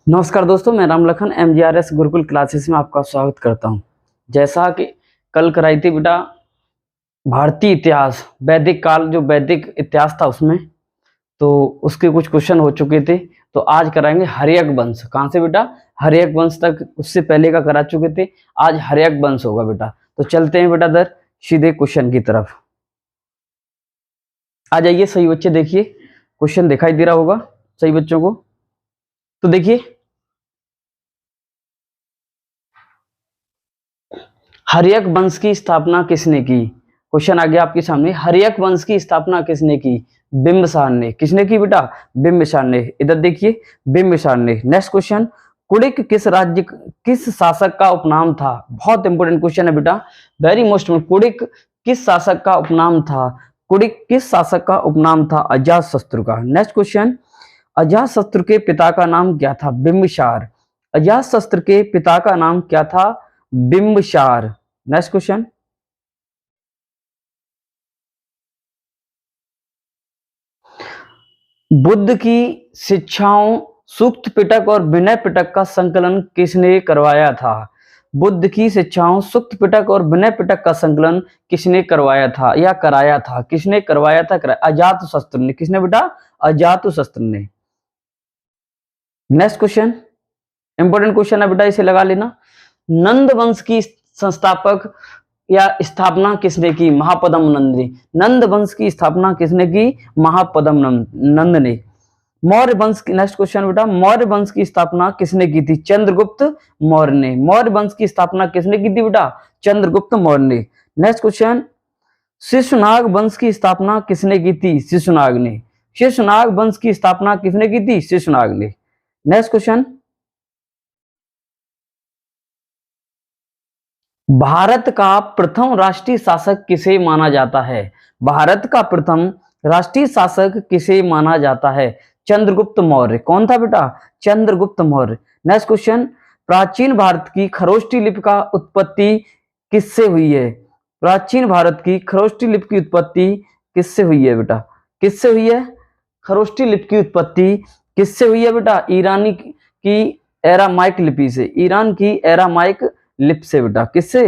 नमस्कार दोस्तों, मैं राम लखन MGRS गुरुकुल क्लासेस में आपका स्वागत करता हूं। जैसा कि कल कराई थी बेटा भारतीय इतिहास, वैदिक काल, जो वैदिक इतिहास था उसमें, तो उसके कुछ क्वेश्चन हो चुके थे। तो आज कराएंगे हर्यक वंश। कहाँ से बेटा? हर्यक वंश तक उससे पहले का करा चुके थे। आज हर्यक वंश होगा बेटा। तो चलते हैं बेटा दर सीधे क्वेश्चन की तरफ। आ जाइए सही बच्चे, देखिए क्वेश्चन दिखाई दे रहा होगा सही बच्चों को। तो देखिए, हर्यक वंश की स्थापना किसने की? क्वेश्चन आ गया आपके सामने। हर्यक वंश की स्थापना किसने की? बिंबिसार ने। किसने की बेटा? बिंबिसार ने। इधर देखिए, बिंबिसार ने। नेक्स्ट क्वेश्चन, कुड़िक किस शासक का उपनाम था? बहुत इंपोर्टेंट क्वेश्चन है बेटा, वेरी मोस्ट। कुड़िक किस शासक का उपनाम था? कुड़िक किस शासक का उपनाम था? अजातशत्रु का। नेक्स्ट क्वेश्चन, अजातशत्रु के पिता का नाम क्या था? बिंबिसार। अजातशत्रु के पिता का नाम क्या था? बिंबिसार। नेक्स्ट क्वेश्चन, बुद्ध की शिक्षाओं सूक्त पिटक और विनय पिटक का संकलन किसने करवाया था? बुद्ध की शिक्षाओं सूक्त पिटक और विनय पिटक का संकलन किसने करवाया था या कराया था? किसने करवाया था? अजातशत्रु ने। किसने बेटा? अजातशत्रु ने। नेक्स्ट क्वेश्चन, इंपॉर्टेंट क्वेश्चन है बेटा, इसे लगा लेना। नंद वंश की संस्थापक या स्थापना किसने की? महापद्म नंद ने। नंद वंश की स्थापना किसने की? महापद्म नंद ने। मौर्य वंश की, नेक्स्ट क्वेश्चन बेटा, मौर्य वंश की स्थापना किसने की थी? चंद्रगुप्त मौर्य ने। मौर्य वंश की स्थापना किसने की थी बेटा? चंद्रगुप्त मौर्य ने। नेक्स्ट क्वेश्चन, शिशुनाग वंश की स्थापना किसने की थी? शिशुनाग ने। शिशुनाग वंश की स्थापना किसने की थी? शिशुनाग ने। नेक्स्ट क्वेश्चन, भारत का प्रथम राष्ट्रीय शासक किसे माना जाता है? भारत का प्रथम राष्ट्रीय शासक किसे माना जाता है? चंद्रगुप्त मौर्य। कौन था बेटा? चंद्रगुप्त मौर्य। नेक्स्ट क्वेश्चन, प्राचीन भारत की खरोष्टी लिपि का उत्पत्ति किससे हुई है? प्राचीन भारत की खरोष्टी लिपि की उत्पत्ति किससे हुई है बेटा? किससे हुई है? खरोष्टी लिपि की उत्पत्ति किससे हुई है बेटा? ईरानी की एरामाइक लिपि से। ईरान की एरामाइक लिप से बेटा। किससे?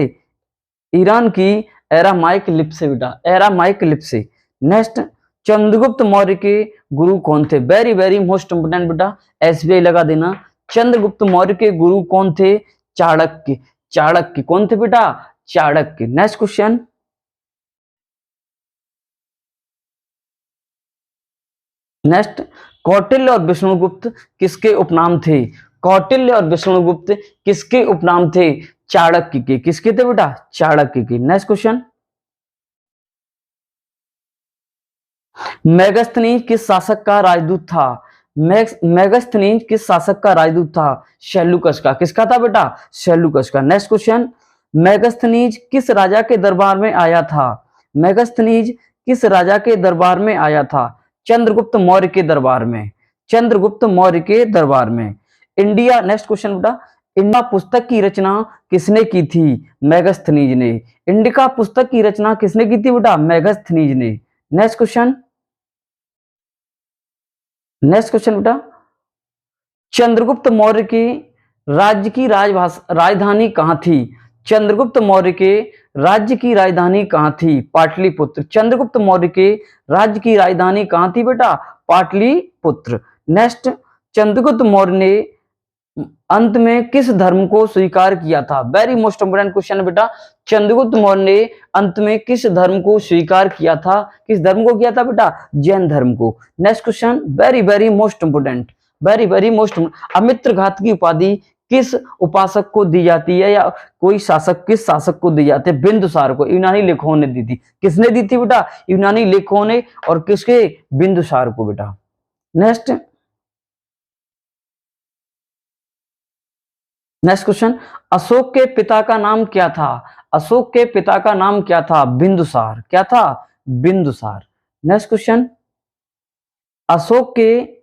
ईरान की एरामाइक लिप से बेटा। एरामाइक लिप से। नेक्स्ट, चंद्रगुप्त मौर्य के गुरु कौन थे? वेरी वेरी मोस्ट इंपोर्टेंट बेटा, SBI लगा देना। चंद्रगुप्त मौर्य के गुरु कौन थे? चाणक्य। चाणक्य। कौन थे बेटा? Chanakya. Next question, next, Kautilya और विष्णुगुप्त किसके उपनाम थे? कौटिल्य और विष्णुगुप्त किसके उपनाम थे? चाणक्य के। किसके थे बेटा? चाणक्य के। नेक्स्ट क्वेश्चन, मेगस्थनीज किस शासक का राजदूत था? मेगस्थनीज किस शासक का राजदूत था? शैलुकस का। किसका था बेटा? शैलुकस का। नेक्स्ट क्वेश्चन, मेगस्थनीज किस राजा के दरबार में आया था? मेगस्थनीज किस राजा के दरबार में आया था? चंद्रगुप्त मौर्य के दरबार में। चंद्रगुप्त मौर्य के दरबार में। इंडिया, नेक्स्ट क्वेश्चन बेटा, इंडिया पुस्तक की रचना किसने की थी? मेगस्थनीज ने। इंडिका पुस्तक की रचना किसने की थी बेटा? मेगस्थनीज ने। नेक्स्ट क्वेश्चन, नेक्स्ट क्वेश्चन बेटा, चंद्रगुप्त मौर्य के राज्य की राजधानी कहां थी? चंद्रगुप्त मौर्य के राज्य की राजधानी कहां थी? पाटलिपुत्र। चंद्रगुप्त मौर्य के राज्य की राजधानी कहां थी बेटा? पाटलिपुत्र। नेक्स्ट, चंद्रगुप्त मौर्य ने अंत में किस धर्म को स्वीकार किया था? वेरी मोस्ट इंपोर्टेंट क्वेश्चन है बेटा। चंद्रगुप्त मौर्य ने अंत में किस धर्म को स्वीकार किया था? किस धर्म को किया था बेटा? जैन धर्म को। Next question, very very most important, very very most. अमित्रघात की उपाधि किस उपासक को दी जाती है, या कोई शासक किस शासक को दी जाती है? बिंदुसार को। यूनानी लेखकों ने दी थी। किसने दी थी बेटा? यूनानी लेखकों ने। और किसके? बिंदुसार को बेटा। नेक्स्ट, नेक्स्ट क्वेश्चन, अशोक के पिता का नाम क्या था? अशोक के पिता का नाम क्या था? बिंदुसार। क्या था? बिंदुसार। नेक्स्ट क्वेश्चन, अशोक के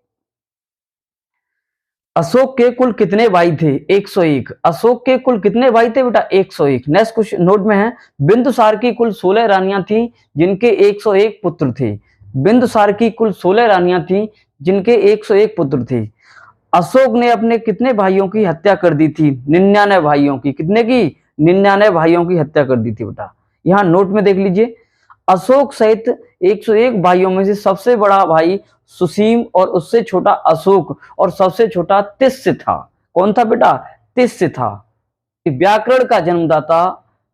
अशोक के कुल कितने भाई थे? 101। अशोक के कुल कितने भाई थे बेटा? 101। नेक्स्ट क्वेश्चन नोट में है, बिंदुसार की कुल 16 रानियां थी जिनके 101 पुत्र थे। बिंदुसार की कुल 16 रानियां थी जिनके 101 पुत्र थे। अशोक ने अपने कितने भाइयों की हत्या कर दी थी? 99 भाइयों की। कितने की? 99 भाइयों की हत्या कर दी थी बेटा। यहाँ नोट में देख लीजिए, अशोक सहित 101 भाइयों में से सबसे बड़ा भाई सुसीम और उससे छोटा अशोक और सबसे छोटा तिस्य था। कौन था बेटा? तिस्य था। व्याकरण का जन्मदाता,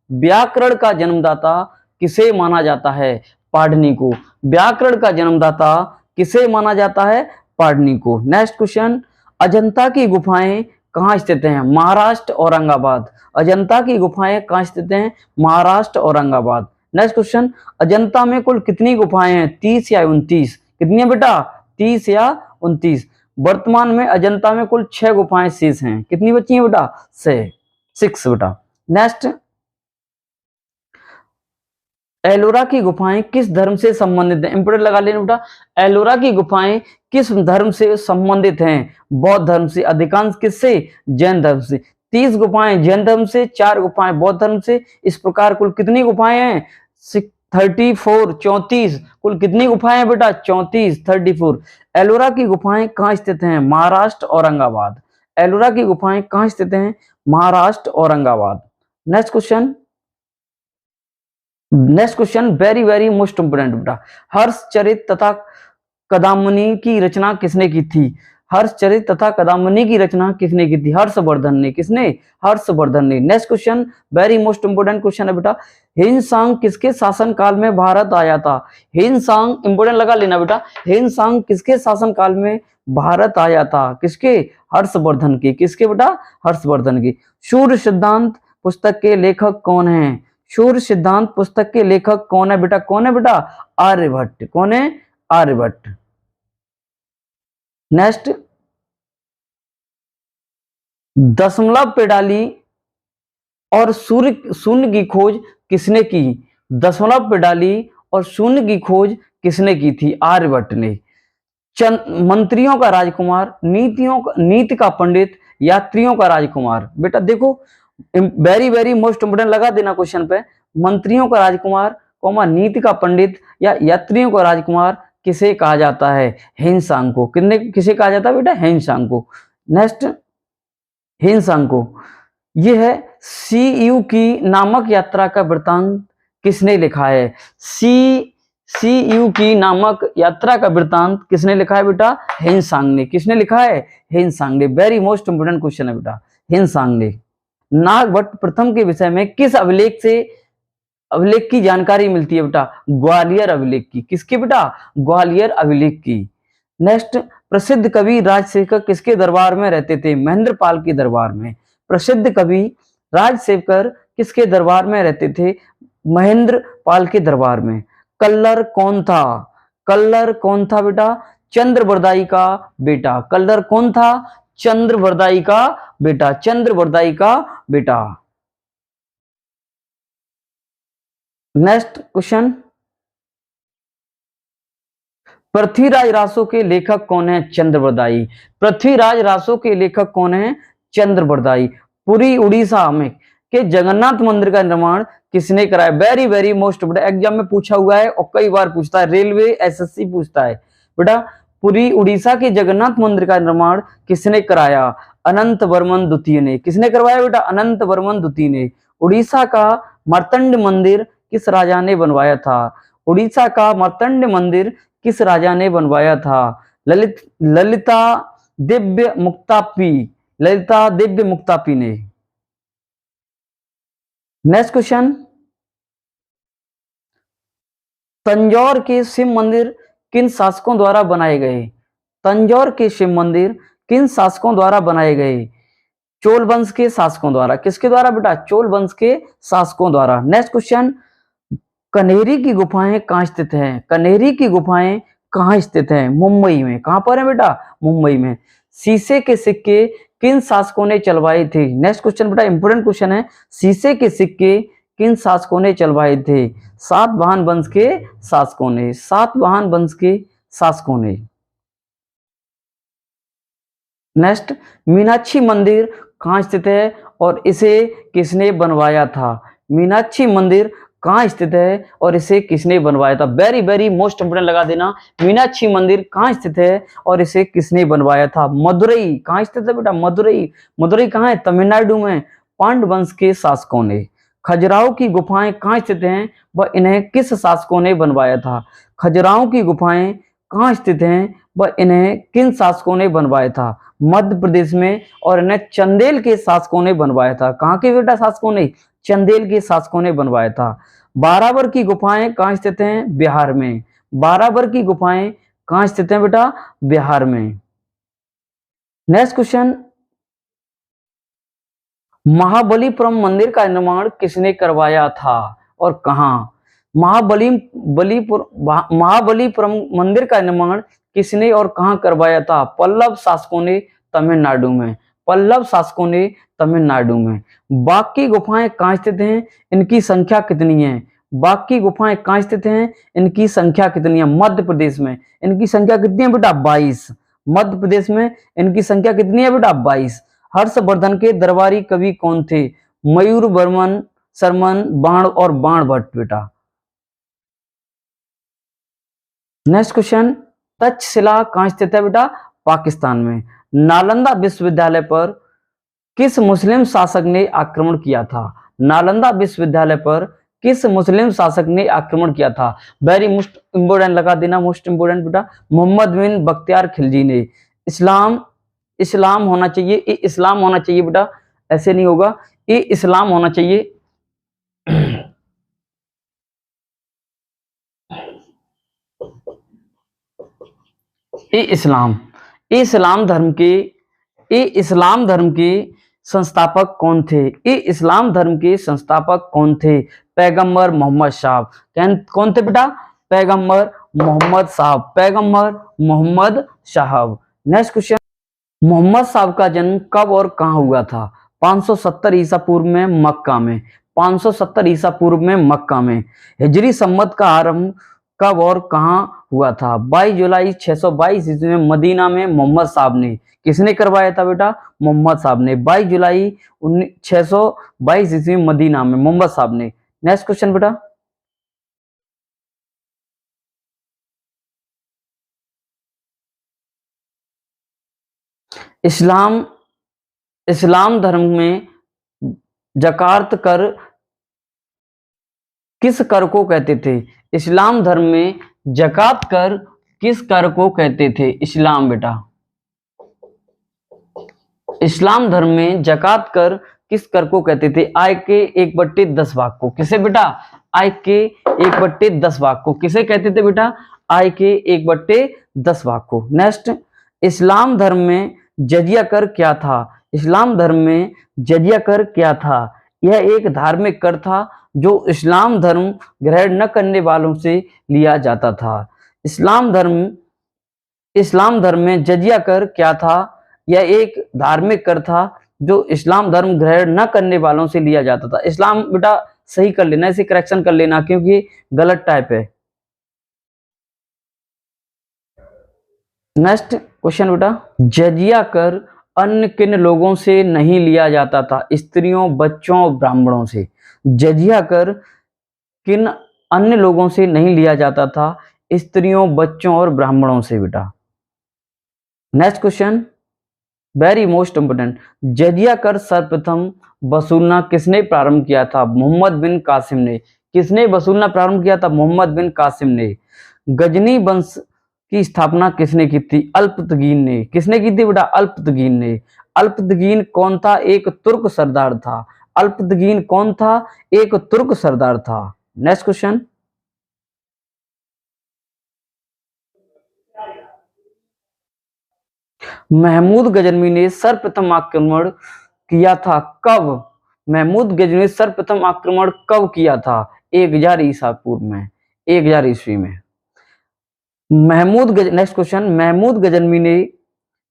व्याकरण का जन्मदाता किसे माना जाता है? पाणिनि को। व्याकरण का जन्मदाता किसे माना जाता है? पाणिनि को। नेक्स्ट क्वेश्चन, अजंता की गुफाएं कहाँ स्थित हैं? महाराष्ट्र, औरंगाबाद। अजंता की गुफाएं कहाँ स्थित हैं? महाराष्ट्र, औरंगाबाद। नेक्स्ट क्वेश्चन, अजंता में कुल कितनी गुफाएं हैं? 30 या 29? कितनी है बेटा? 30 या 29। वर्तमान में अजंता में कुल 6 गुफाएं शेष हैं। कितनी बची हैं बेटा? 6 बेटा। नेक्स्ट, एलोरा की गुफाएं किस धर्म से संबंधित हैं? इंपोर्टेंट लगा लेना बेटा। एलोरा की गुफाएं किस धर्म से संबंधित हैं? बौद्ध धर्म से। अधिकांश किससे? जैन धर्म से। 30 गुफाएं जैन धर्म से, 4 गुफाएं बौद्ध धर्म से। इस प्रकार कुल कितनी गुफाएं हैं? 34, 34। कुल कितनी गुफाएं हैं बेटा? 34, 34। एलोरा की गुफाएं कहाँ स्थित हैं? महाराष्ट्र, औरंगाबाद। एलोरा की गुफाएं कहाँ स्थित हैं? Maharashtra, Aurangabad. Next question, next question very very most important बेटा। हर्षचरित तथा कदामनी की रचना किसने की थी? हर्षचरित तथा कदामनी की रचना किसने की थी? हर्षवर्धन ने। किसने? हर्षवर्धन ने। Next question very most important question है बेटा। हिंसांग किसके शासन काल में भारत आया था? हिंसांग इंपोर्टेंट लगा लेना बेटा। हिंसांग किसके शासन काल में भारत आया था? किसके? हर्षवर्धन के। किसके बेटा? हर्षवर्धन के। सूर्य सिद्धांत पुस्तक के लेखक कौन है? सूर्य सिद्धांत पुस्तक के लेखक कौन है बेटा? कौन है बेटा? आर्यभट्ट। कौन है? आर्यभट्ट। नेक्स्ट, दशमलव प्रणाली और शून्य की खोज किसने की? दशमलव प्रणाली और शून्य की खोज किसने की थी? आर्यभट्ट ने। मंत्रियों का राजकुमार, नीति का पंडित, यात्रियों का राजकुमार। बेटा देखो, वेरी वेरी मोस्ट इंपोर्टेंट लगा देना क्वेश्चन पे। मंत्रियों का राजकुमार, नीति का पंडित या यात्रियों का राजकुमार किसे कहा जाता है? हिंसांग को। किसे कहा जाता है बेटा? हिंसांग को। नेक्स्ट, हिंसांग को। यह है सीयू की नामक यात्रा का वृत्तांत किसने लिखा है? सीयू की नामक यात्रा का वृत्तांत किसने लिखा है बेटा? हिंसांग ने। किसने लिखा है? हिंसांग ने। वेरी मोस्ट इंपोर्टेंट क्वेश्चन है बेटा, हिंसांग ने। नागभट्ट प्रथम के विषय में किस अभिलेख की जानकारी मिलती है बेटा? ग्वालियर अभिलेख की। किसकी बेटा? ग्वालियर अभिलेख की। नेक्स्ट, प्रसिद्ध कवि राजशेखर किसके दरबार में रहते थे? महेंद्रपाल के दरबार में। प्रसिद्ध कवि राजशेखर किसके दरबार में रहते थे? महेंद्रपाल के दरबार में। कल्लर कौन था? कल्लर कौन था बेटा? चंद्रबरदाई का बेटा। कल्लर कौन था? चंद्रबरदाई का बेटा। चंद्रबरदाई का बेटा। नेक्स्ट क्वेश्चन, पृथ्वीराज रासो के लेखक कौन है? चंद्रबरदाई। पृथ्वीराज रासो के लेखक कौन है? चंद्रबरदाई। पुरी उड़ीसा में के जगन्नाथ मंदिर का निर्माण किसने कराया? वेरी वेरी मोस्ट बेटा, एग्जाम में पूछा हुआ है और कई बार पूछता है, रेलवे एसएससी पूछता है बेटा। पुरी उड़ीसा के जगन्नाथ मंदिर का निर्माण किसने कराया? अनंत वर्मन द्वितीय ने। किसने करवाया बेटा? अनंत वर्मन द्वितीय ने। उड़ीसा का मार्तंड मंदिर किस राजा ने बनवाया था? उड़ीसा का मार्तंड मंदिर किस राजा ने बनवाया था? ललिता दिव्य मुक्तापी। ललिता दिव्य मुक्तापी ने। नेक्स्ट क्वेश्चन, तंजौर के शिव मंदिर किन शासकों द्वारा बनाए गए? तंजौर के शिव मंदिर किन शासकों द्वारा बनाए गए? चोल वंश के शासकों द्वारा। किसके द्वारा बेटा? चोल वंश के शासकों द्वारा। नेक्स्ट क्वेश्चन, कन्हेरी की गुफाएं कहाँ स्थित हैं? कन्हेरी की गुफाएं कहाँ स्थित हैं? मुंबई में। कहां पर है बेटा? मुंबई में। शीशे के सिक्के किन शासकों ने चलवाए थे? नेक्स्ट क्वेश्चन बेटा, इंपोर्टेंट क्वेश्चन है। शीशे के सिक्के किन शासकों ने चलवाए थे? सातवाहन वंश के शासकों ने। सातवाहन वंश के शासकों ने। नेक्स्ट, मीनाक्षी मंदिर कहाँ स्थित है और इसे किसने बनवाया था? मीनाक्षी मंदिर कहाँ स्थित है और इसे किसने बनवाया था? वेरी वेरी मोस्ट इंपोर्टेंट लगा देना। मीनाक्षी मंदिर कहाँ स्थित है और इसे किसने बनवाया था? मदुरई। कहाँ स्थित है बेटा? मदुरई। मदुरई कहाँ है? तमिलनाडु में। पांड्य वंश के शासकों ने। खजुराहो की गुफाएं कहाँ स्थित हैं व इन्हें किस शासकों ने बनवाया था? खजुराहो की गुफाएं कहाँ स्थित हैं व इन्हें किन शासकों ने बनवाया था? मध्य प्रदेश में, और इन्हें चंदेल के शासकों ने बनवाया था। कहाँ के बेटा शासकों ने? चंदेल के शासकों ने बनवाया था। बाराबर की गुफाएं कहाँ स्थित हैं? बिहार में। बाराबर की गुफाएं कहाँ स्थित हैं बेटा? बिहार में। नेक्स्ट क्वेश्चन, महाबलीपुरम मंदिर का निर्माण किसने करवाया था और कहां? महाबलीपुरम मंदिर का निर्माण किसने और कहां करवाया था? पल्लव शासकों ने तमिलनाडु में। पल्लव शासकों ने तमिलनाडु में। बाघ की गुफाएं कहाँ स्थित हैं? इनकी संख्या कितनी है? बाघ की गुफाएं कहाँ स्थित हैं? इनकी संख्या कितनी है? मध्य प्रदेश में। इनकी संख्या कितनी है बेटा? 22। मध्य प्रदेश में इनकी संख्या कितनी है बेटा? 22। हर्षवर्धन के दरबारी कवि कौन थे? मयूर वर्मन, शर्मन, बाण और बाण भट्ट बेटा। नेक्स्ट क्वेश्चन, तक्षशिला कहाँ स्थित है बेटा? पाकिस्तान में। नालंदा विश्वविद्यालय पर किस मुस्लिम शासक ने आक्रमण किया था? नालंदा विश्वविद्यालय पर किस मुस्लिम शासक ने आक्रमण किया था? वेरी मोस्ट इंपोर्टेंट लगा देना, मोस्ट इंपोर्टेंट बेटा। मोहम्मद बिन बख्तियार खिलजी ने। इस्लाम, इस्लाम होना चाहिए, ये इस्लाम होना चाहिए बेटा, ऐसे नहीं होगा, ये इस्लाम होना चाहिए। ये इस्लाम, इस्लाम धर्म के, ये इस्लाम धर्म के संस्थापक कौन थे? ये इस्लाम धर्म के संस्थापक कौन थे? पैगंबर मोहम्मद साहब। कौन थे बेटा? पैगंबर मोहम्मद साहब। पैगंबर मोहम्मद साहब। नेक्स्ट क्वेश्चन, मोहम्मद साहब का जन्म कब और कहां हुआ था? 570 ईसा पूर्व में मक्का में। 570 ईसा पूर्व में मक्का में। हिजरी सम्मत का आरंभ कब और कहां हुआ था? 22 जुलाई 622 ईस्वी में मदीना में मोहम्मद साहब ने। किसने करवाया था बेटा? मोहम्मद साहब ने। 22 जुलाई 622 ईस्वी में मदीना में मोहम्मद साहब ने। नेक्स्ट क्वेश्चन बेटा, इस्लाम, इस्लाम धर्म में जकात कर किस कर को कहते थे? इस्लाम धर्म में जकात कर किस कर को कहते थे? इस्लाम बेटा, इस्लाम धर्म में जकात कर किस कर को कहते थे? आय के 1/10 भाग को। किसे बेटा? आय के 1/10 भाग को किसे कहते थे बेटा? आय के 1/10 भाग को। नेक्स्ट, इस्लाम धर्म में जजिया कर क्या था? इस्लाम धर्म में जजिया कर क्या था? यह एक धार्मिक कर था जो इस्लाम धर्म ग्रहण न करने वालों से लिया जाता था। इस्लाम धर्म में जजिया कर क्या था? यह एक धार्मिक कर था जो इस्लाम धर्म ग्रहण न करने वालों से लिया जाता था। इस्लाम बेटा सही कर लेना, इसे करेक्शन कर लेना क्योंकि गलत टाइप है। नेक्स्ट क्वेश्चन बेटा, जजिया कर अन्य किन लोगों से नहीं लिया जाता था? स्त्रियों, बच्चों, ब्राह्मणों से। जजिया कर किन अन्य लोगों से नहीं लिया जाता था? स्त्रियों, बच्चों और ब्राह्मणों से बेटा। Next question, very most important, जजिया कर सर्वप्रथम वसूलना किसने प्रारंभ किया था? मोहम्मद बिन कासिम ने। किसने वसूलना प्रारंभ किया था? मोहम्मद बिन कासिम ने। गजनी वंश की स्थापना किसने की थी? अल्पतगीन ने। किसने की थी बेटा? अल्पतगीन ने। अल्पतगीन कौन था? एक तुर्क सरदार था। अल्पतगीन कौन था? एक तुर्क सरदार था। नेक्स्ट क्वेश्चन, महमूद गजनवी ने सर्वप्रथम आक्रमण किया था कब? महमूद गजनवी ने सर्वप्रथम आक्रमण कब किया था? 1000 ईसा पूर्व में, 1000 ईस्वी में। नेक्स्ट क्वेश्चन, महमूद गजनवी ने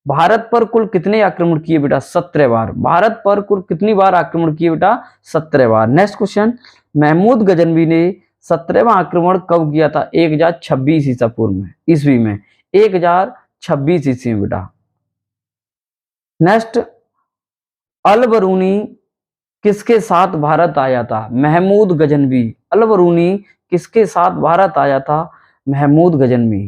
भारत पर कुल कितने आक्रमण किए बेटा? 17 बार। भारत पर कुल कितनी बार आक्रमण किए बेटा? 17 बार। नेक्स्ट क्वेश्चन, महमूद गजनवी ने 17वां आक्रमण कब किया था? 1026 ईसा पूर्व में, ईस्वी में। 1026 ईस्वी में बेटा। नेक्स्ट, अल बरूनी किसके साथ भारत आया था? महमूद गजनवी। अल बरूनी किसके साथ भारत आया था? महमूद गजनवी।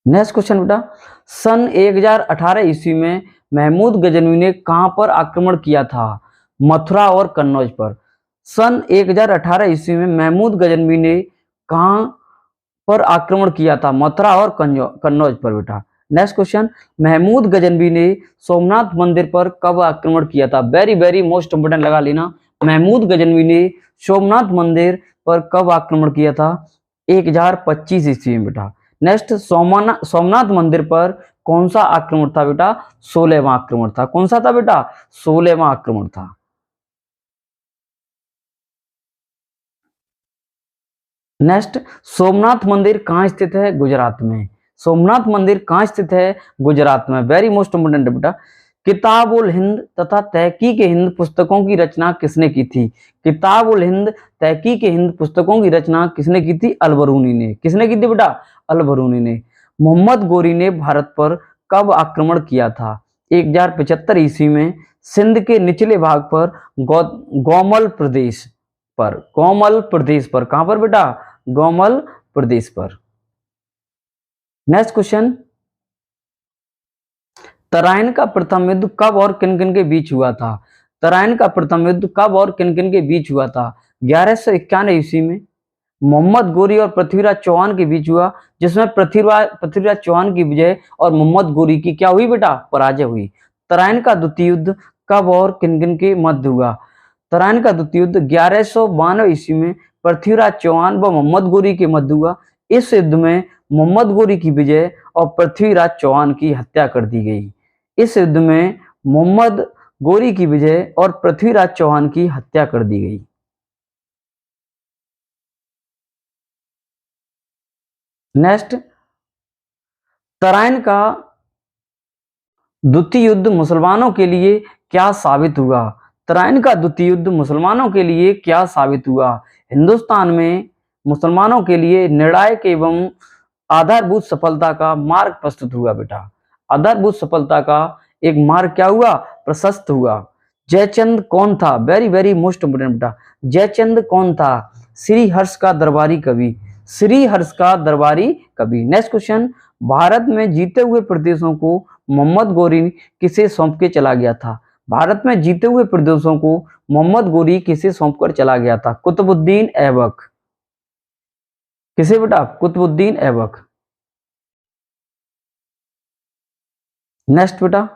नेक्स्ट क्वेश्चन बेटा, सन 1018 ईस्वी में महमूद गजनवी ने कहां पर आक्रमण किया था? मथुरा और कन्नौज पर। सन 1018 ईस्वी में महमूद गजनवी ने कहां पर आक्रमण किया था? मथुरा और कन्नौज पर बेटा। नेक्स्ट क्वेश्चन, महमूद गजनवी ने सोमनाथ मंदिर पर कब आक्रमण किया था? वेरी वेरी मोस्ट इंपोर्टेंट लगा लेना। महमूद गजनवी ने सोमनाथ मंदिर पर कब आक्रमण किया था? 1025 ईस्वी में बेटा। नेक्स्ट, सोमनाथ मंदिर पर कौन सा आक्रमण था बेटा? 16वां आक्रमण था। कौन सा था बेटा? 16वां आक्रमण था। नेक्स्ट, सोमनाथ मंदिर कहाँ स्थित है? गुजरात में। सोमनाथ मंदिर कहाँ स्थित है? गुजरात में। वेरी मोस्ट इंपोर्टेंट बेटा। किताब उल हिंद तथा तहकीक हिंद पुस्तकों की रचना किसने की थी? किताब उल हिंद, तहकीक हिंद पुस्तकों की रचना किसने की थी? अल बरूनी ने। किसने की थी बेटा? अल बरूनी ने। मोहम्मद गोरी ने भारत पर कब आक्रमण किया था? 1075 ईस्वी में सिंध के निचले भाग पर गोमल प्रदेश पर। गोमल प्रदेश पर। कहां पर बेटा? गोमल प्रदेश पर। नेक्स्ट क्वेश्चन, तराइन का प्रथम युद्ध कब और किन किन के बीच हुआ था? तराइन का प्रथम युद्ध कब और किन किन के बीच हुआ था? 1191 ईस्वी में मोहम्मद गोरी और पृथ्वीराज चौहान के बीच हुआ, जिसमें पृथ्वीराज चौहान की विजय और मोहम्मद गोरी की क्या हुई बेटा? पराजय हुई। तराइन का द्वितीय युद्ध कब और किन किन के मध्य हुआ? तराइन का द्वितीय युद्ध 1192 ईस्वी में पृथ्वीराज चौहान व मोहम्मद गोरी के मध्य हुआ। इस युद्ध में मोहम्मद गोरी की विजय और पृथ्वीराज चौहान की हत्या कर दी गई। इस युद्ध में मोहम्मद गोरी की विजय और पृथ्वीराज चौहान की हत्या कर दी गई। नेक्स्ट, तराइन का द्वितीय युद्ध मुसलमानों के लिए क्या साबित हुआ? तराइन का द्वितीय युद्ध मुसलमानों के लिए क्या साबित हुआ? हिंदुस्तान में मुसलमानों के लिए निर्णायक एवं आधारभूत सफलता का मार्ग प्रस्तुत हुआ बेटा। आधारभूत सफलता का एक मार्ग क्या हुआ? प्रशस्त हुआ। जयचंद कौन था? वेरी वेरी मोस्ट इंपोर्टेंट बेटा। जयचंद कौन था? श्री हर्ष का दरबारी कवि। श्री हर्ष का दरबारी कवि। नेक्स्ट क्वेश्चन, भारत में जीते हुए प्रदेशों को मोहम्मद गोरी किसे सौंप के चला गया था? भारत में जीते हुए प्रदेशों को मोहम्मद गोरी किसे सौंप कर चला गया था? कुतुबुद्दीन ऐबक। किसे बेटा? कुतुबुद्दीन ऐबक। नेक्स्ट बेटा,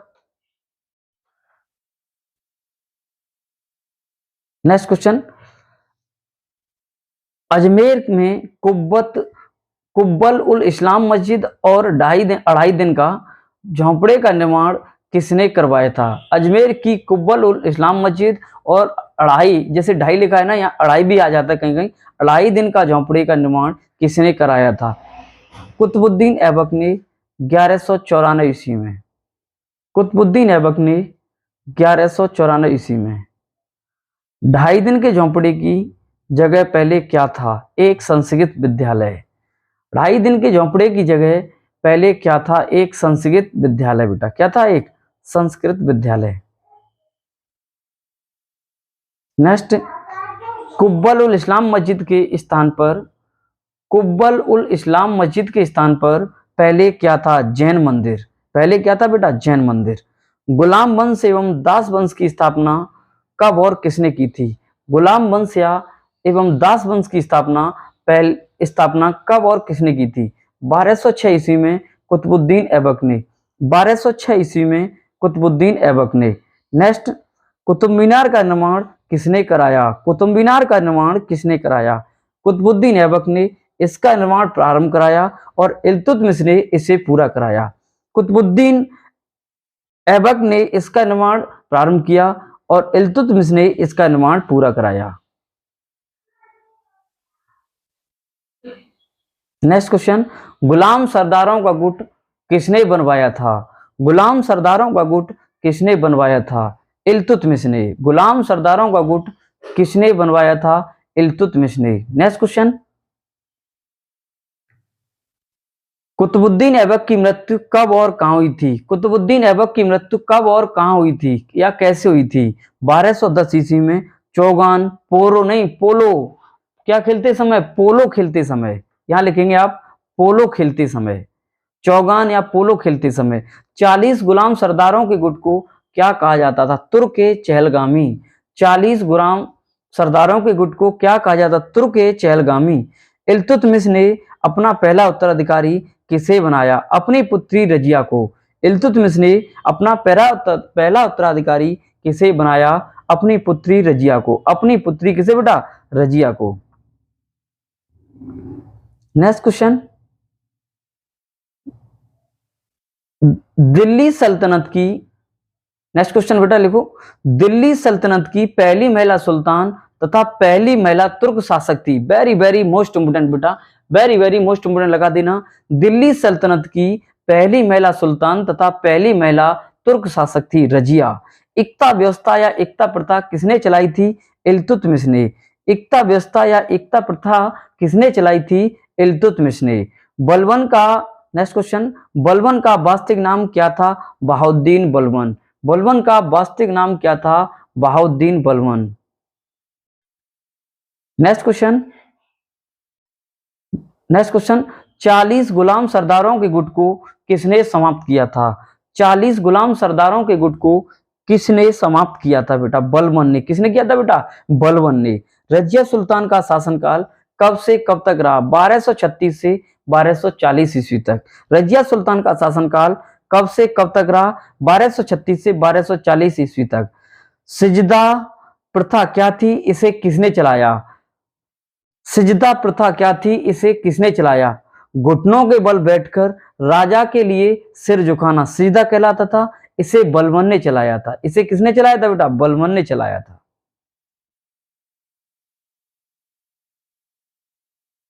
नेक्स्ट क्वेश्चन, अजमेर में कुब्बल उल इस्लाम मस्जिद और अढ़ाई दिन का झोंपड़े का निर्माण किसने करवाया था? अजमेर की कुब्बल उल इस्लाम मस्जिद और अढ़ाई, जैसे ढाई लिखा है ना, यहाँ अढ़ाई भी आ जाता है कहीं कहीं, अढ़ाई दिन का झोंपड़े का निर्माण किसने कराया था? कुतुबुद्दीन ऐबक ने 1194 ईस्वी में। कुतुबुद्दीन ऐबक ने 1194 ईस्वी में। ढाई दिन के झोंपड़े की जगह पहले क्या था? एक संस्कृत विद्यालय। ढाई दिन के झोंपड़े की जगह पहले क्या था? एक संस्कृत विद्यालय बेटा। क्या था? एक संस्कृत विद्यालय। नेक्स्ट, कुब्बल उल इस्लाम मस्जिद के स्थान पर, कुब्बल उल इस्लाम मस्जिद के स्थान पर पहले क्या था? जैन मंदिर। पहले क्या था बेटा? जैन मंदिर। गुलाम वंश एवं दास वंश की स्थापना कब और किसने की थी? गुलाम वंश एवं दास वंश की स्थापना कब और किसने की थी? 1206 ईस्वी में कुतुबुद्दीन ऐबक ने। 1206 ईस्वी में कुतुबुद्दीन ऐबक ने। नेक्स्ट, कुतुब मीनार का निर्माण किसने कराया? कुतुब मीनार का निर्माण किसने कराया? कुतुबुद्दीन ऐबक ने इसका निर्माण प्रारंभ कराया और इल्तुतमिश ने इसे पूरा कराया। कुतुबुद्दीन ऐबक ने इसका निर्माण प्रारंभ किया और इल्तुतमिश ने इसका निर्माण पूरा कराया। नेक्स्ट क्वेश्चन, गुलाम सरदारों का गुट किसने बनवाया था? गुलाम सरदारों का गुट किसने बनवाया था? इल्तुतमिश ने। गुलाम सरदारों का गुट किसने बनवाया था? इल्तुतमिश ने। नेक्स्ट क्वेश्चन, कुतुबुद्दीन ऐबक की मृत्यु कब और कहाँ हुई थी? कुतुबुद्दीन ऐबक की मृत्यु कब और कहाँ हुई थी या कैसे हुई थी? 1210 ईस्वी में, चौगान, पोरो नहीं पोलो, क्या खेलते समय? पोलो खेलते समय। यहां लिखेंगे आप पोलो खेलते समय, चौगान या पोलो खेलते समय। 40 गुलाम सरदारों के गुट को क्या कहा जाता था? तुर्क चहलगामी। 40 गुलाम सरदारों के गुट को क्या कहा जाता? तुर्क चहलगामी। इल्तुतमिश ने अपना पहला उत्तराधिकारी किसे बनाया? अपनी पुत्री रजिया को। इल्तुतमिश ने अपना पहला उत्तराधिकारी किसे बनाया? अपनी पुत्री रजिया को। अपनी पुत्री किसे बेटा? रजिया को। नेक्स्ट क्वेश्चन, दिल्ली सल्तनत की, नेक्स्ट क्वेश्चन बेटा लिखो, दिल्ली सल्तनत की पहली महिला सुल्तान तथा पहली महिला तुर्क शासक थी। वेरी वेरी मोस्ट इंपोर्टेंट बेटा, वेरी वेरी मोस्ट इंपोर्टेंट लगा देना। दिल्ली सल्तनत की पहली महिला सुल्तान तथा पहली महिला तुर्क शासक थी रजिया। इक्ता व्यवस्था या इक्ता प्रथा किसने चलाई थी? इल्तुतमिश ने। इक्ता व्यवस्था या इक्ता प्रथा किसने चलाई थी? इल्तुतमिश ने। बलबन का, नेक्स्ट क्वेश्चन, बलबन का वास्तविक नाम क्या था? बहाउद्दीन बलबन। बलबन का वास्तविक नाम क्या था? Bahauddin Balban. Next question, next question, 40 गुलाम सरदारों के गुट को किसने समाप्त किया था? 40 गुलाम सरदारों के गुट को किसने समाप्त किया था बेटा? बलबन ने। किसने किया था बेटा? बलबन ने। रजिया सुल्तान का शासनकाल कब से कब तक रहा? 1236 से 1240 ईस्वी तक। रजिया सुल्तान का शासनकाल कब से कब तक रहा? 1236 से 1240 ईस्वी तक। सिजदा प्रथा क्या थी? इसे किसने चलाया? सिजदा प्रथा क्या थी? इसे किसने चलाया? घुटनों के बल बैठकर राजा के लिए सिर झुकाना सिजदा कहलाता था। इसे बलबन ने चलाया था। इसे किसने चलाया था बेटा? बलबन ने चलाया था।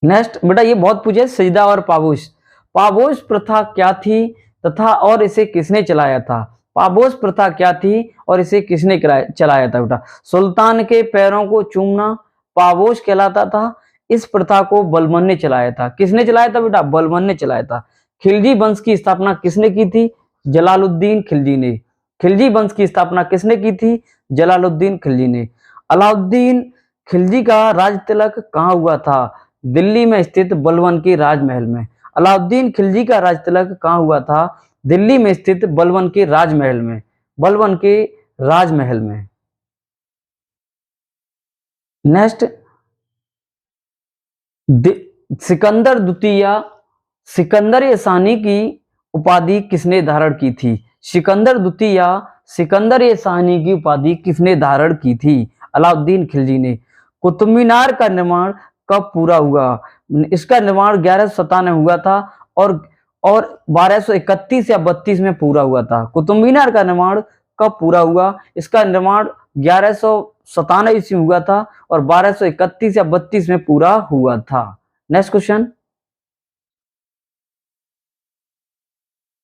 नेक्स्ट बेटा, ये बहुत पूछे, सिजदा और पाबोश। पाबोश प्रथा क्या थी तथा और इसे किसने चलाया था? पाबोश प्रथा क्या थी और इसे किसने चलाया था बेटा? सुल्तान के पैरों को चूमना पाबोश कहलाता था। इस प्रथा को बलबन ने चलाया था। किसने चलाया था बेटा? बलबन ने चलाया था। खिलजी वंश की स्थापना किसने की थी? जलालुद्दीन खिलजी ने। खिलजी वंश की स्थापना किसने की थी? जलालुद्दीन खिलजी ने। अलाउद्दीन खिलजी का राज तिलक कहाँ हुआ था? दिल्ली में स्थित बलबन के राजमहल में। अलाउद्दीन खिलजी का राज तिलक कहाँ हुआ था? दिल्ली में स्थित बलबन के राजमहल में। बलबन के राजमहल में। नेक्स्ट, सिकंदर द्वितीय, सिकंदर सानी की उपाधि किसने धारण की थी? सिकंदर द्वितीय, सिकंदर सानी की उपाधि किसने धारण की थी? अलाउद्दीन खिलजी ने। कुतुब मीनार का निर्माण कब पूरा हुआ? इसका निर्माण 1197 में हुआ था और 1231 या 32 में पूरा हुआ था। कुतुब मीनार का निर्माण कब पूरा हुआ? इसका निर्माण 1197 ईस्वी में हुआ था और 1231 या 32 में पूरा हुआ था। Next question,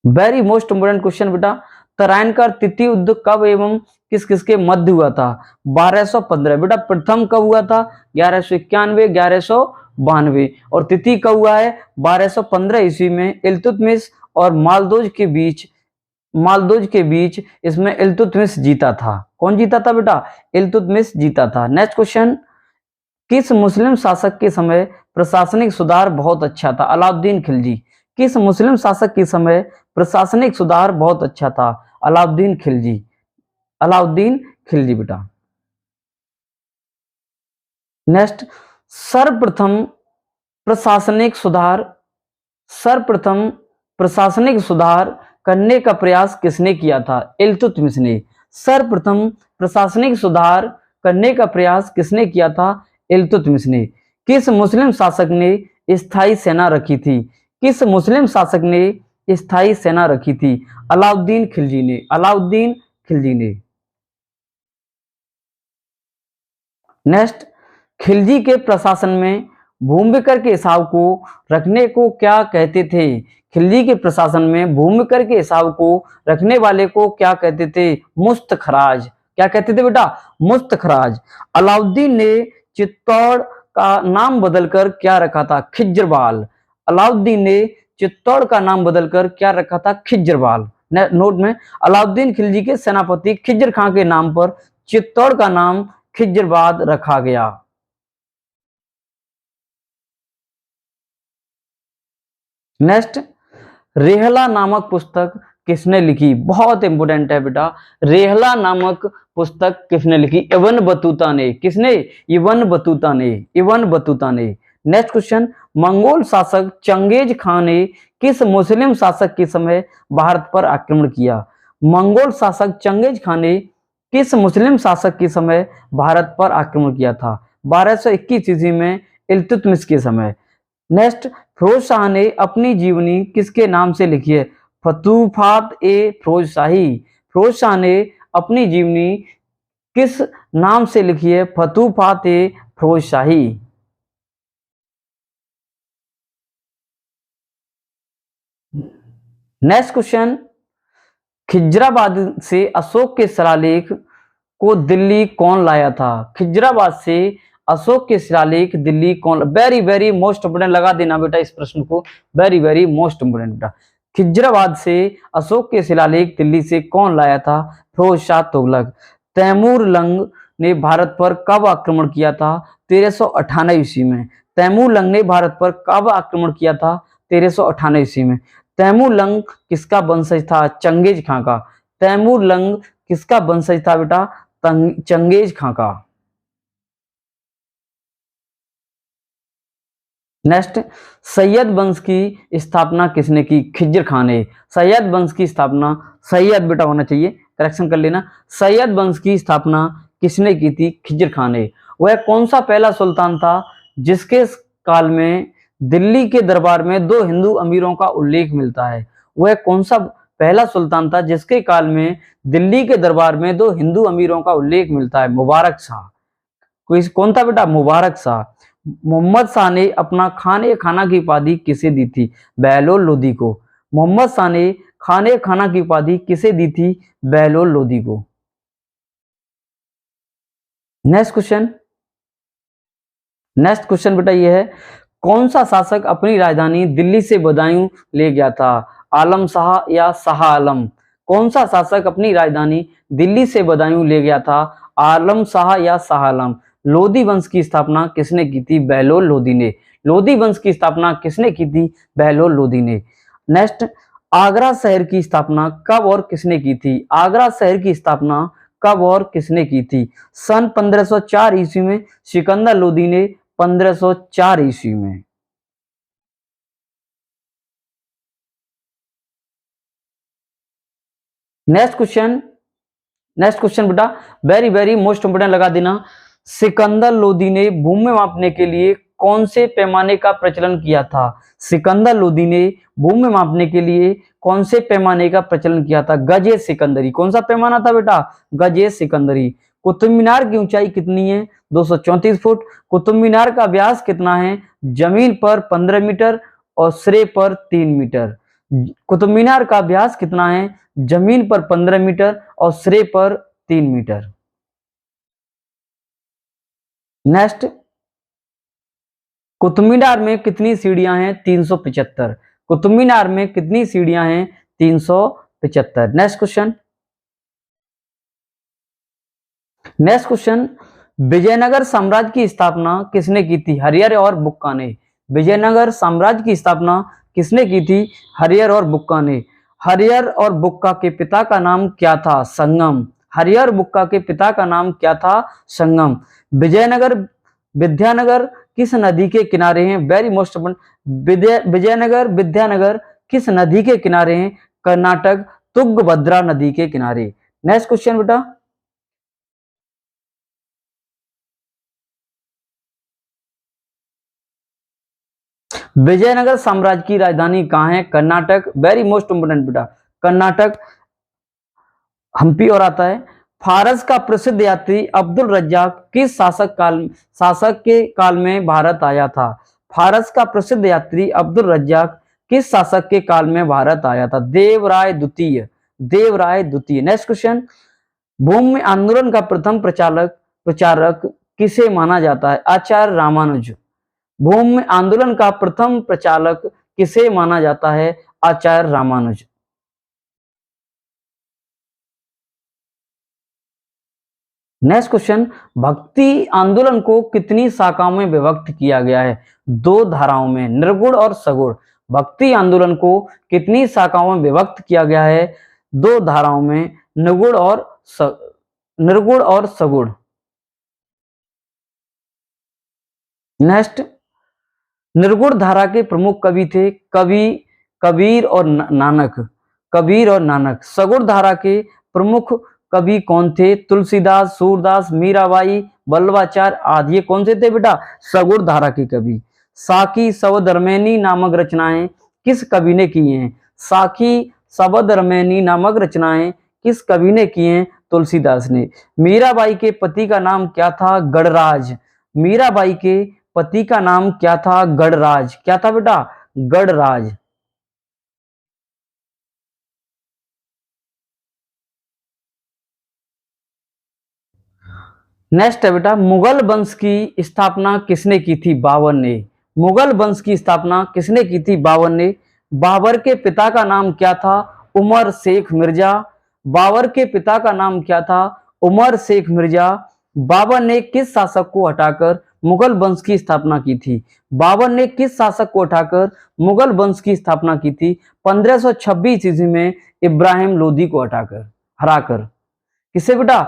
very most important question बेटा, तराइन का तृतीय युद्ध कब एवं किस किस के मध्य हुआ था? 1215। बेटा प्रथम कब हुआ था? 1191, 1192 और तृतीय कब हुआ है? 1215 ईस्वी में इल्तुतमिश और मालदोज के बीच इसमें इल्तुतमिश जीता था। कौन जीता था बेटा? इल्तुतमिश जीता था। नेक्स्ट क्वेश्चन, किस मुस्लिम शासक के समय प्रशासनिक सुधार बहुत अच्छा था? अलाउद्दीन खिलजी। किस मुस्लिम शासक के समय प्रशासनिक सुधार बहुत अच्छा था? अलाउद्दीन खिलजी। अलाउद्दीन खिलजी बेटा। नेक्स्ट, सर्वप्रथम प्रशासनिक सुधार, सर्वप्रथम प्रशासनिक सुधार करने का प्रयास किसने किया था? इल्तुतमिश ने। सर्वप्रथम प्रशासनिक सुधार करने का प्रयास किसने किया था? इल्तुतमिश ने। किस मुस्लिम शासक ने स्थायी सेना रखी थी? किस मुस्लिम शासक ने स्थायी सेना रखी थी? अलाउद्दीन खिलजी ने। अलाउद्दीन खिलजी ने। नेक्स्ट, खिलजी के प्रशासन में भूमि कर के हिसाब को रखने को क्या कहते थे? खिलजी के प्रशासन में भूमि कर के हिसाब को रखने वाले को क्या कहते थे? मुस्तखराज। क्या कहते थे बेटा? मुस्तखराज। अलाउद्दीन ने चित्तौड़ का नाम बदलकर क्या रखा था? खिजरवाल। अलाउद्दीन ने चित्तौड़ का नाम बदलकर क्या रखा था? खिज्रवाल। नोट में, अलाउद्दीन खिलजी के सेनापति खिज्र खां के नाम पर चित्तौड़ का नाम खिज्रवाद रखा गया। नेक्स्ट, रेहला नामक पुस्तक किसने लिखी? बहुत इंपोर्टेंट है बेटा। रेहला नामक पुस्तक किसने लिखी? इब्न बतूता ने। किसने? इब्न बतूता ने। इब्न बतूता ने। नेक्स्ट क्वेश्चन, मंगोल शासक चंगेज खान ने किस मुस्लिम शासक के समय भारत पर आक्रमण किया? मंगोल शासक चंगेज खान ने किस मुस्लिम शासक के समय भारत पर आक्रमण किया था? 1221 ईस्वी में इल्तुतमिश के समय। नेक्स्ट, फिरोज शाह ने अपनी जीवनी किसके नाम से लिखी है? फतूहात ए फिरोज शाही। फिरोज शाह ने अपनी जीवनी किस नाम से लिखी है? फतूहात ए फिरोज शाही। नेक्स्ट क्वेश्चन, खिजराबाद से अशोक के शिलालेख को दिल्ली कौन लाया था? खिजराबाद से अशोक के शिलालेख दिल्ली कौन? वेरी वेरी मोस्ट इंपोर्टेंट, लगा देना बेटा इस प्रश्न को, वेरी वेरी मोस्ट इंपोर्टेंट बेटा। खिजराबाद से अशोक के शिलालेख दिल्ली से कौन लाया था? फिरोज शाह तुगलक। तैमूर लंग ने भारत पर कब आक्रमण किया था? 1398 ईस्वी में। तैमूर लंग ने भारत पर कब आक्रमण किया था? 1398 ईस्वी में। तैमूर लंग किसका वंशज था? चंगेज खां का। तैमूर लंग किसका वंशज था बेटा? चंगेज खां का। नेक्स्ट, सैयद वंश की स्थापना किसने की? खिज्र खान ने। सैयद वंश की स्थापना, सैयद बेटा होना चाहिए, करेक्शन कर लेना। सैयद वंश की स्थापना किसने की थी? खिज्र खान ने। वह कौन सा पहला सुल्तान था जिसके काल में दिल्ली के दरबार में 2 हिंदू अमीरों का उल्लेख मिलता है? वह कौन सा पहला सुल्तान था जिसके काल में दिल्ली के दरबार में 2 हिंदू अमीरों का उल्लेख मिलता है? मुबारक शाह। कौन था बेटा? मुबारक शाह। मोहम्मद शाह ने अपना खाने खाना की उपाधि किसे दी थी? बहलोल लोदी को। मोहम्मद शाह ने खाने खाना की उपाधि किसे दी थी? बहलोल लोदी को। नेक्स्ट क्वेश्चन, नेक्स्ट क्वेश्चन बेटा ये है, कौन सा शासक अपनी राजधानी दिल्ली से बदायूं ले गया था? आलम शाह या शाह आलम? कौन सा शासक अपनी राजधानी दिल्ली से बदायूं ले गया था? आलम शाह या शाह आलम? लोदी वंश की स्थापना किसने की थी? बहलोल लोदी ने। लोदी वंश की स्थापना किसने की थी? बहलोल लोदी ने। नेक्स्ट, आगरा शहर की स्थापना कब और किसने की थी? आगरा शहर की स्थापना कब और किसने की थी? सन 1504 ईस्वी में। सिकंदर लोदी ने 1504 ईस्वी में। नेक्स्ट क्वेश्चन, नेक्स्ट क्वेश्चन बेटा वेरी वेरी मोस्ट इंपोर्टेंट, लगा देना। सिकंदर लोदी ने भूमि मापने के लिए कौन से पैमाने का प्रचलन किया था? सिकंदर लोदी ने भूमि मापने के लिए कौन से पैमाने का प्रचलन किया था? गजे सिकंदरी। कौन सा पैमाना था बेटा? गजे सिकंदरी। कुतुब मीनार की ऊंचाई कितनी है? 234 फुट। कुतुब मीनार का व्यास कितना है? जमीन पर 15 मीटर और सिरे पर 3 मीटर। कुतुब मीनार का व्यास कितना है? जमीन पर 15 मीटर और सिरे पर 3 मीटर। नेक्स्ट, कुतुब मीनार में कितनी सीढ़ियां हैं? 375। कुतुब मीनार में कितनी सीढ़ियां हैं? 375। Next question, next question, Vijayanagara साम्राज्य की स्थापना किसने की थी? हरिहर और बुक्का ने। विजयनगर साम्राज्य की स्थापना किसने की थी? हरिहर और बुक्का ने। हरिहर और बुक्का के पिता का नाम क्या था? संगम। हरिहर बुक्का के पिता का नाम क्या था? संगम। विजयनगर विद्यानगर किस नदी के किनारे हैं? Very most important, Vijayanagara Vidyanagara किस नदी के किनारे हैं? कर्नाटक तुंगभद्रा नदी के किनारे। नेक्स्ट क्वेश्चन बेटा, विजयनगर साम्राज्य की राजधानी कहाँ है? कर्नाटक। वेरी मोस्ट इंपोर्टेंट बेटा, कर्नाटक हम्पी और आता है। फारस का प्रसिद्ध यात्री अब्दुल रज्जाक किस शासक के काल में भारत आया था? फारस का प्रसिद्ध यात्री अब्दुल रज्जाक किस शासक के काल में भारत आया था? देवराय द्वितीय। देवराय द्वितीय। नेक्स्ट क्वेश्चन, भूमि आंदोलन का प्रथम प्रचारक किसे माना जाता है? आचार्य रामानुज। भूमि आंदोलन का प्रथम प्रचारक किसे माना जाता है? आचार्य रामानुज। नेक्स्ट क्वेश्चन, भक्ति आंदोलन को कितनी शाखाओं में विभक्त किया गया है? दो धाराओं में, निर्गुण और सगुण। भक्ति आंदोलन को कितनी शाखाओं में विभक्त किया गया है? दो धाराओं में, निर्गुण और सगुण। नेक्स्ट, निर्गुण धारा के प्रमुख कवि थे कबीर और नानक। कबीर और नानक। सगुण धारा के प्रमुख कवि कौन थे? तुलसीदास, सूरदास, मीराबाई, वल्लभाचार्य आदि। ये कौन से थे बेटा? सगुण धारा के कवि। साकी सवधर्मैनी नामक रचनाएं किस कवि ने की हैं? साकी सवधर्मैनी नामक रचनाएं किस कवि ने की हैं? तुलसीदास ने। मीराबाई के पति का नाम क्या था? गणराज। मीराबाई के पति का नाम क्या था? गणराज। क्या था बेटा? गणराज। नेक्स्ट है बेटा, मुगल वंश की स्थापना किसने की थी? बाबर ने। मुगल वंश की स्थापना किसने की थी? बाबर ने। बाबर के पिता का नाम क्या था? उमर शेख मिर्जा। बाबर के पिता का नाम क्या था? उमर शेख मिर्जा। बाबर ने किस शासक को हटाकर मुगल वंश की स्थापना की थी? बाबर ने किस शासक को हटाकर मुगल वंश की स्थापना की थी? 1526 ईस्वी में इब्राहिम लोदी को हराकर। किसे बेटा?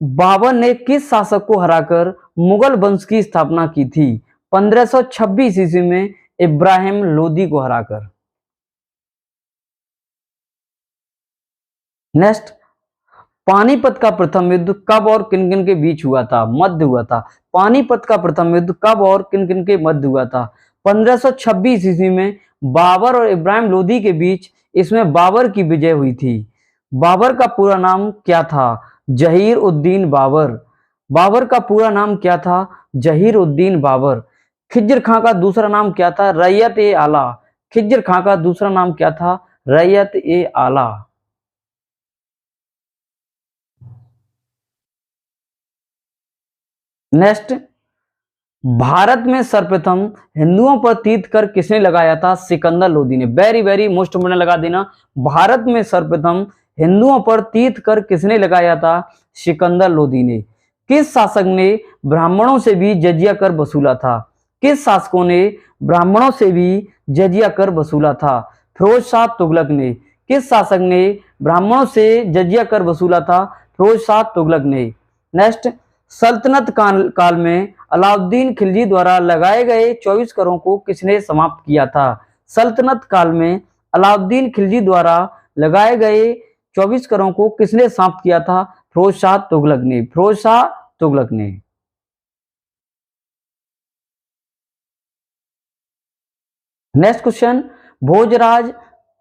बाबर ने किस शासक को हराकर मुगल वंश की स्थापना की थी? 1526 ईस्वी में इब्राहिम लोदी को हराकर। नेक्स्ट, पानीपत का प्रथम युद्ध कब और किन किन के बीच हुआ था? मध्य हुआ था। पानीपत का प्रथम युद्ध कब और किन किन के मध्य हुआ था? 1526 ईस्वी में बाबर और इब्राहिम लोदी के बीच। इसमें बाबर की विजय हुई थी। बाबर का पूरा नाम क्या था? जहीर उद्दीन बाबर। बाबर का पूरा नाम क्या था? जहीर उद्दीन बाबर। खिज्र खां का दूसरा नाम क्या था? रैयत ए आला। खिज्र खां का दूसरा नाम क्या था? रैयत ए आला। नेक्स्ट, भारत में सर्वप्रथम हिंदुओं पर तीर्थ कर किसने लगाया था? सिकंदर लोदी ने। वेरी वेरी मोस्ट इम्पोर्टेंट लगा देना। भारत में सर्वप्रथम हिंदुओं पर तीर्थ कर किसने लगाया था? सिकंदर लोदी ने। किस शासक ने ब्राह्मणों से भी जजिया कर वसूला था? किस शासकों ने ब्राह्मणों से भी जजिया कर वसूला था? फिरोज शाह तुगलक ने। किस शासक ने ब्राह्मणों से जजिया कर वसूला था? फिरोज शाह तुगलक ने। नेक्स्ट, सल्तनत काल में अलाउद्दीन खिलजी द्वारा लगाए गए 24 करों को किसने समाप्त किया था? सल्तनत काल में अलाउद्दीन खिलजी द्वारा लगाए गए 24 करों को किसने समाप्त किया था? फिरोज शाह तुगलक ने। फिरोज शाह तुगलक ने। नेक्स्ट क्वेश्चन, भोजराज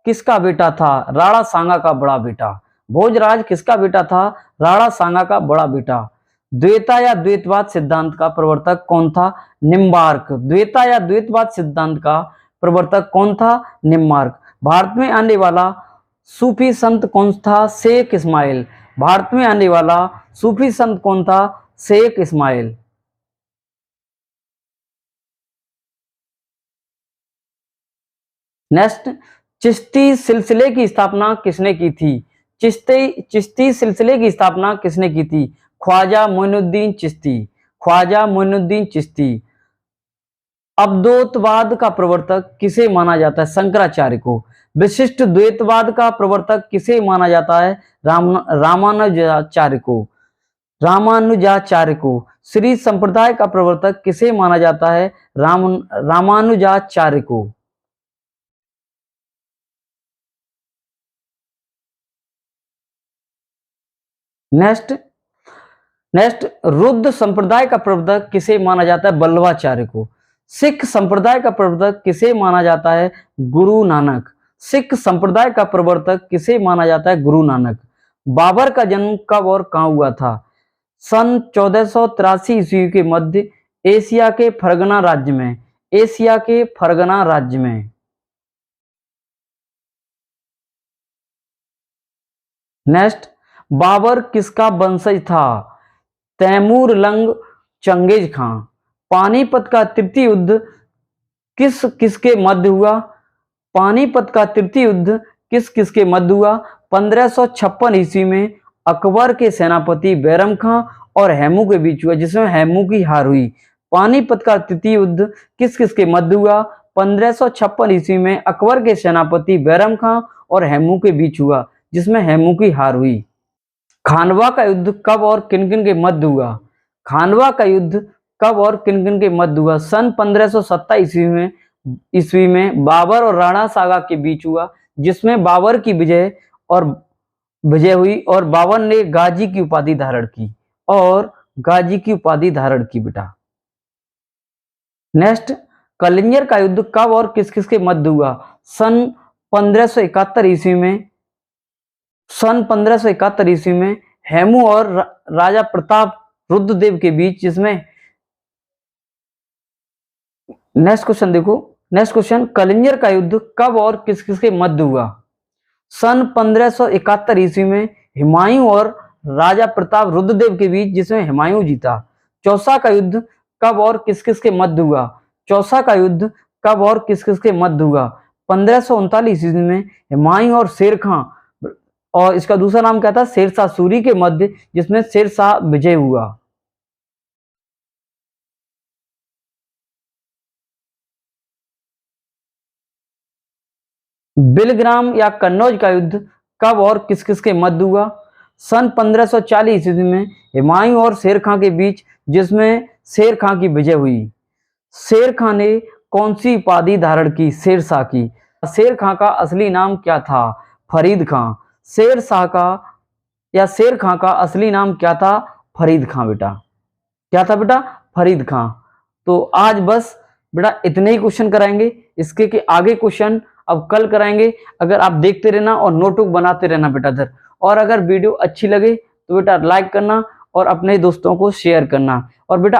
किसका बेटा था? राणा सांगा का बड़ा बेटा। भोजराज किसका बेटा था? राणा सांगा का बड़ा बेटा। द्वैता या द्वैतवाद सिद्धांत का प्रवर्तक कौन था? निम्बार्क। द्वैता या द्वैतवाद सिद्धांत का प्रवर्तक कौन था? निम्बार्क। भारत में आने वाला सूफी संत कौन था? शेख इस्माइल। भारत में आने वाला सूफी संत कौन था? शेख इस्माइल। नेक्स्ट, चिश्ती सिलसिले की स्थापना किसने की थी? चिश्ती सिलसिले की स्थापना किसने की थी? ख्वाजा मोइनुद्दीन चिश्ती। ख्वाजा मोइनुद्दीन चिश्ती। अद्वैतवाद का प्रवर्तक किसे माना जाता है? शंकराचार्य को। विशिष्ट द्वैतवाद का प्रवर्तक किसे माना जाता है? रामानुजाचार्य को। रामानुजाचार्य को। श्री संप्रदाय का प्रवर्तक किसे माना जाता है? रामानुजाचार्य को। नेक्स्ट, रुद्र संप्रदाय का प्रवर्तक किसे माना जाता है? वल्लभाचार्य को। सिख संप्रदाय का प्रवर्तक किसे माना जाता है? गुरु नानक। सिख संप्रदाय का प्रवर्तक किसे माना जाता है? गुरु नानक। बाबर का जन्म कब और कहां हुआ था? सन 1483 ईस्वी के मध्य एशिया के फरगना राज्य में। एशिया के फरगना राज्य में। नेक्स्ट, बाबर किसका वंशज था? तैमूर लंग चंगेज खां। पानीपत का तृतीय युद्ध किसके मध्य हुआ? पानीपत का तृतीय युद्ध किस किसके मध्य हुआ? 1556 ईस्वी में अकबर के सेनापति बैरम खां और हेमू के बीच हुआ, जिसमें हेमू की हार हुई। पानीपत का तृतीय युद्ध किस किसके मध्य हुआ? 1556 ईस्वी में अकबर के सेनापति बैरम खां और हेमू के बीच हुआ, जिसमें हेमू की हार हुई। खानवा का युद्ध कब और किन किन के मध्य हुआ? खानवा का युद्ध कब और किन किन के मध्य हुआ? सन 1527 ईस्वी में बाबर और राणा सागा के बीच हुआ, जिसमें बाबर की विजय हुई और बाबर ने गाजी की उपाधि धारण की बेटा। नेक्स्ट, कलिंजर का युद्ध कब और किस किस के मध्य हुआ? सन 1571 ईस्वी में हेमू और राजा प्रताप रुद्रदेव के बीच, जिसमें नेक्स्ट क्वेश्चन देखो। नेक्स्ट क्वेश्चन, कलिंजर का युद्ध कब और किस किस के मध्य हुआ? सन 1571 ईस्वी में हुमायूं और राजा प्रताप रुद्रदेव के बीच, जिसमें हुमायूं जीता। चौसा का युद्ध कब और किस किस के मध्य हुआ? चौसा का युद्ध कब और किस किस के मध्य हुआ? 1539 ईस्वी में हुमायूं और शेर खां, और इसका दूसरा नाम क्या था? शेरशाह सूरी के मध्य, जिसमें शेरशाह विजय हुआ। बिलग्राम या कन्नौज का युद्ध कब और किस किस के मध्य हुआ? सन 1540 ईस्वी में हुमायूं और शेर खां के बीच, जिसमें शेर खां की विजय हुई। शेर खां ने कौन सी उपाधि धारण की? शेरशाह की। शेर खां का असली नाम क्या था? फरीद खां। शेर खां का असली नाम क्या था? फरीद खां बेटा। क्या था बेटा? फरीद खां। तो आज बस बेटा इतने ही क्वेश्चन कराएंगे, इसके के आगे क्वेश्चन अब कल कराएंगे। अगर आप देखते रहना और नोटबुक बनाते रहना बेटा इधर। और अगर वीडियो अच्छी लगे तो बेटा लाइक करना और अपने दोस्तों को शेयर करना। और बेटा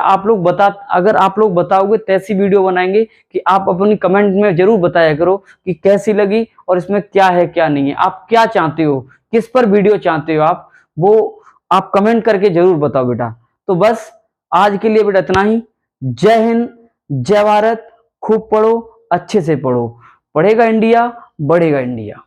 अगर आप लोग बताओगे तैसी वीडियो बनाएंगे कि आप अपनी कमेंट में जरूर बताया करो कि कैसी लगी और इसमें क्या है क्या नहीं है, आप क्या चाहते हो, किस पर वीडियो चाहते हो आप, वो आप कमेंट करके जरूर बताओ बेटा। तो बस आज के लिए बेटा इतना ही। जय हिंद, जय भारत। खूब पढ़ो, अच्छे से पढ़ो। पढ़ेगा इंडिया, बढ़ेगा इंडिया।